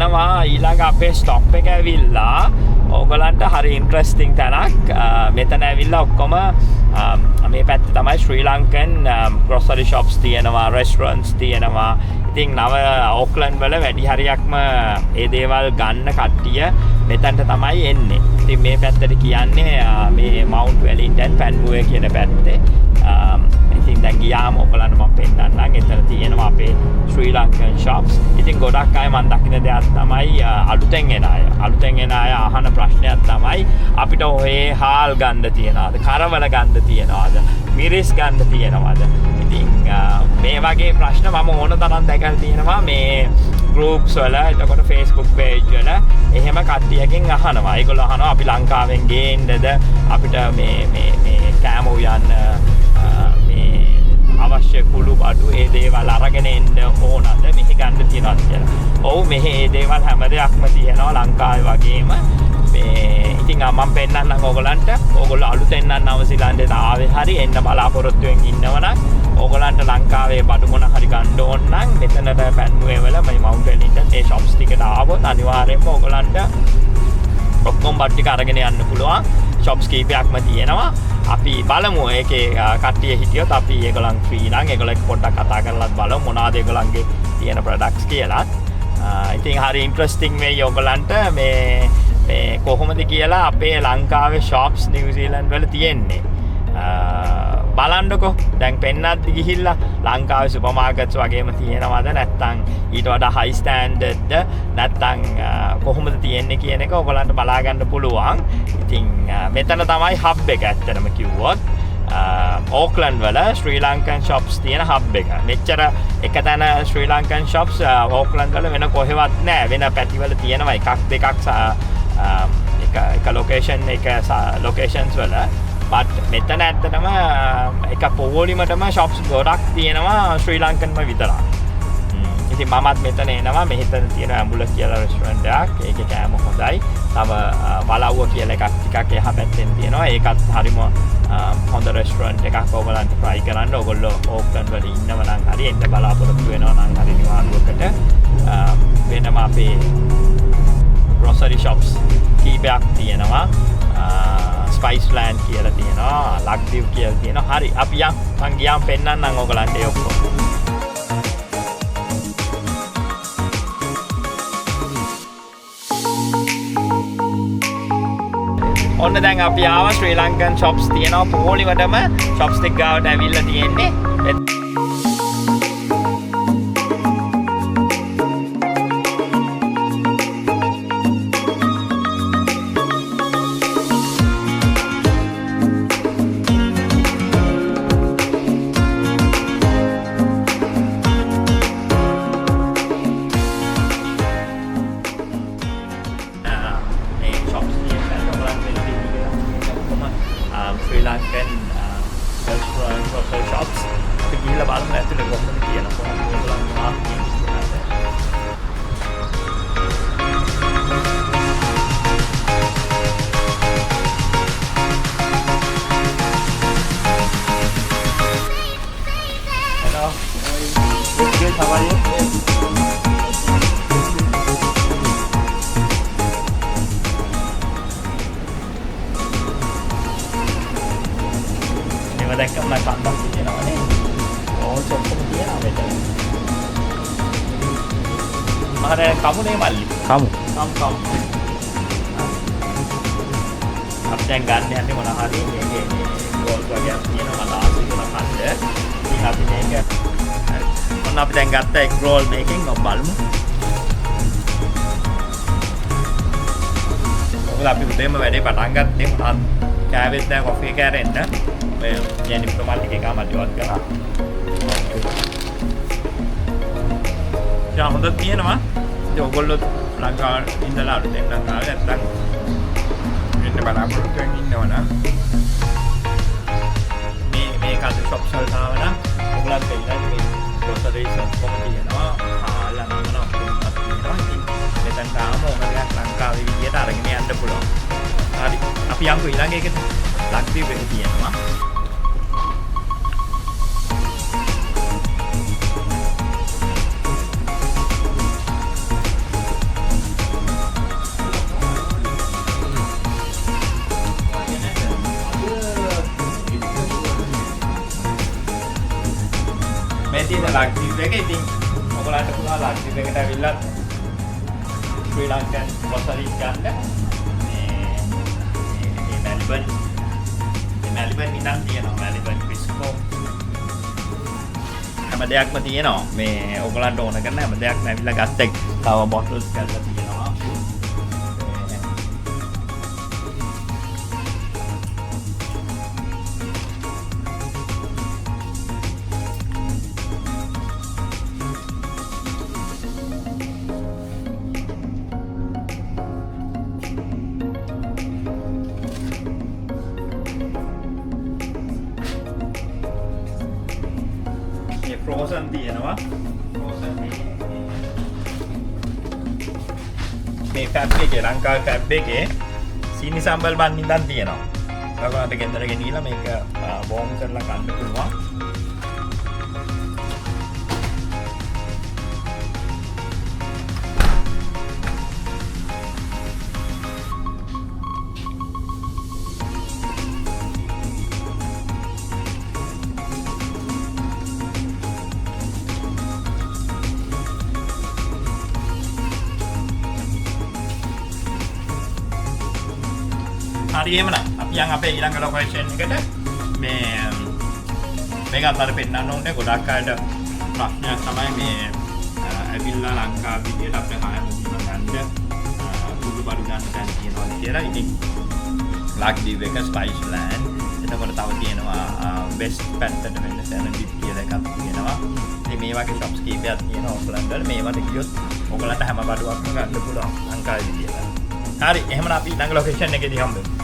යනවා ඊළඟ අපේ ස්ටොප් එක ඇවිල්ලා ඕගලන්ට හරි ඉන්ට්‍රස්ටිං තැනක් මෙතන ඇවිල්ලා ඔක්කොම මේ පැත්තේ තමයි ශ්‍රී ලංකන් ග්‍රොසරි ෂොප්ස් තියෙනවා රෙස්ටොරන්ට්ස් තියෙනවා ඉතින් නව ඕක්ලන්ඩ් වල වැඩි හරියක්ම ඒ දේවල් ගන්න කට්ටිය මෙතනට තමයි එන්නේ ඉතින් මේ පැත්තට කියන්නේ මේ මවුන්ට් වෙලින්ටන් පැන්මුවේ කියන පැත්තේ ඉතින් දැන් ගියාම ඔයගලන්ට මම පෙන්නන්නම් එතන තියෙනවා අපේ ශ්‍රී ලංකන් shops ඉතින් ගොඩක් අය මම දකින දෙයක් තමයි අලුතෙන් එන අය අහන ප්‍රශ්නයක් තමයි අපිට ඔය හාල් ගන්න තියනවාද කරවල ගන්න තියනවාද මිරිස් ගන්න තියනවාද ඉතින් මේ වගේ ප්‍රශ්න මම ඕන තරම් දැකලා තියෙනවා මේ groups වල එතකොට Facebook page වල එහෙම කට්ටියකින් අහනවා ඒගොල්ලෝ අහනවා අපි ලංකාවෙන් ගේන්නද අපිට මේ කෑමෝ යන්න අවශ්‍ය කුළු බඩු ඒ දේවල් අරගෙන එන්න ඕනද මෙහි ගන්න තියනවාද කියලා. ඔව් මෙහි ඒ දේවල් හැම දෙයක්ම තියෙනවා ලංකාවේ වගේම. මේ ඉතින් මම පෙන්නන්නම් ඕගලන්ට. ඕගොල්ලෝ අලුතෙන් නම් නවසීලන්තේට ආවේ හරි එන්න බලාපොරොත්තුෙන් ඉන්නවනම් ඕගලන්ට ලංකාවේ බඩු මොන හරි ගන්න ඕන නම් මෙතනට පැන්මුවේ වල මේ මවුන්ට් වෙලින්ටන් මේ shops ටිකට ආවොත් අනිවාර්යයෙන්ම ඕගලන්ට ඔක්කොම බඩු ටික අරගෙන යන්න පුළුවන්. shops කීපයක්ම තියෙනවා. අපි බලමු ඒකේ කට්ටිය හිටියොත් අපි ඒගොල්ලන් ෆ්‍රී නම් ඒගොල්ලෝ පොඩ්ඩක් කතා කරලාත් බලමු මොනවාද ඒගොල්ලන්ගේ තියෙන ප්‍රොඩක්ට්ස් කියලා. ඉතින් හරි ඉන්ට්‍රස්ටිං වෙයි ඕගොල්ලන්ට මේ කොහොමද කියලා අපේ ලංකාවේ shops නිව්සීලන්ත වල තියෙන්නේ. බලන්නකෝ දැන් පෙන්නත් ගිහිල්ලා ලංකාවේ සුපර් මාකට්ස් වගේම තියෙනවද නැත්නම් ඊට වඩා හයි ස්ටෑන්ඩඩ්ද නැත්නම් කොහොමද තියෙන්නේ කියන එක ඔයගලන්ට බලා ගන්න පුළුවන්. ඉතින් මෙතන තමයි හබ් එක ඇත්තටම කිව්වොත්. ඕක්ලන්ඩ් වල ශ්‍රී ලංකන් shops තියෙන හබ් එක. මෙච්චර එක තැන ශ්‍රී ලංකන් shops ඕක්ලන්ඩ් වල වෙන කොහෙවත් නැහැ. වෙන පැතිවල තියෙනවා එකක් දෙකක් එක ලොකේෂන්ස් වල. but මෙතන ඇත්තටම එක පොලිමටම shops ගොඩක් තියෙනවා ශ්‍රී ලංකන්ම විතරක්. ඉතින් මමත් මෙතන එනවා මෙහෙතන තියෙන ඇම්බුලන්ස් කියලා රෙස්ටොරන්ට් එකක්. ඒකේ කෑම හොඳයි. තව බලවුව කියලා එකක් ටිකක් එහා පැත්තෙන් තියෙනවා. ඒකත් හරිම හොඳ රෙස්ටොරන්ට් එකක්. ඔයගලන්ට try කරන්න. ඔයගොල්ලෝ ඕක්ලන්ඩ් වල ඉන්නව නම් හරි එන්න බලාපොරොත්තු වෙනවා නම් හරි නිවාඩුවකට වෙනම අපේ grocery shops කීපයක් තියෙනවා. ස්පයිස්ලෑන්ඩ් කියලා තියෙනවා ලක්දිව් කියලා තියෙනවා හරි අපි යම් මං ගියාම පෙන්නන්නම් ඕගලන්ට ඒ ඔක්කොම ඔන්න දැන් අපි ආවා ශ්‍රී ලංකන් shops තියෙනවා පොලිවටම shops ටික ගාවට ඇවිල්ලා තියෙන්නේ ශ්‍රී ලංකන් grocery shops අපි ගිහිල්ලා බලමු ඇතුලේ කොහොමද කියන කොහොමද ඒගොල්ලන් marketing Hello. Good, how are you? දැක්කම මම කන්දක් කියනවානේ. ඕල් ඔක්කොම කියනවා මෙතන. මාර කමුනේ මල්ලි. කමු. අපි දැන් ගන්න යන්නේ මොන හරි මේකේ ගෝල් වර්ගයක් තියෙනවා ලාසි කරන කන්ද. ඉතින් අපි මේක මොන අපි දැන් ගත්ත එක් රෝල් මේකෙන් ඔබ බලමු. ඔබ අපි උදේම වැඩේ පටන් ගත්තේ මොනවද? කෑවෙත් නැහැ කොෆි එක ඇරෙන්න. yang diplomatik yang amat diwarkan. Yang untuk dia nama, jogol langkah indahlah ada langkah datang. Ini pada apa tu yang ini mana? Ni kalau shop sel sama mana? Bukan kaya ni grocery shop komedi nama. Halah nama nama ini. Medan kamu melihat langkah ini dia tak lagi ni anda pulang. Hari, apa yang aku hilang ke? Lakti berhenti nama. ලක්දිව් එක. ඉතින් ඔයගලන්ට පුළුවන් ලක්දිව් එකට ඇවිල්ලා ශ්‍රී Lankan groceries ගන්න. Melbourne ඉඳන් තියෙනවා. Melbourne Crisco හැම දෙයක්ම තියෙනවා. මේ ඔයගලන්ට ඕන කරන හැම දෙයක්ම ඇවිල්ලා ගත්ත තව bottles කරලා තියෙනවා. Frozen තියෙනවා. Frozen මේ ෆැබ් එකේ ලංකාවේ ෆැබ් එකේ සීනි සම්බල් බන් ඉඳන් තියෙනවා. ඔයගොල්ලන්ට ගෙදර ගෙනියලා මේක බෝම් කරලා ගන්න පුළුවන්. හරි එහෙමනම් අපි යන් අපේ ඊළඟ ලොකේෂන් එකට මේක අතර පෙන්නන්න ඕනේ. ගොඩක් අයට ප්‍රශ්නයක් තමයි මේ ඇවිල්ලා ලංකාව විදියට අපේ හාය මුදීම ගන්න කුඩු බඩු ගන්න තැන තියෙනවා කියලා. ඉතින් ලක්දිව් එක ස්පයිස් ලෑන්ඩ්. එතකොට තව තියෙනවා වෙස්ට් පැත්තට වෙන්න සැනඩිප් කියලා එකක් තියෙනවා. ඉතින් මේ වගේ shops කීපයක් තියෙනවා ඔයගලන්ට. මේවට ගියොත් ඔයගලන්ට හැම බඩුවක්ම ගන්න පුළුවන් ලංකාවේ විදියට. හරි එහෙමනම් අපි ඊළඟ ලොකේෂන් එකේදී හම්බෙමු.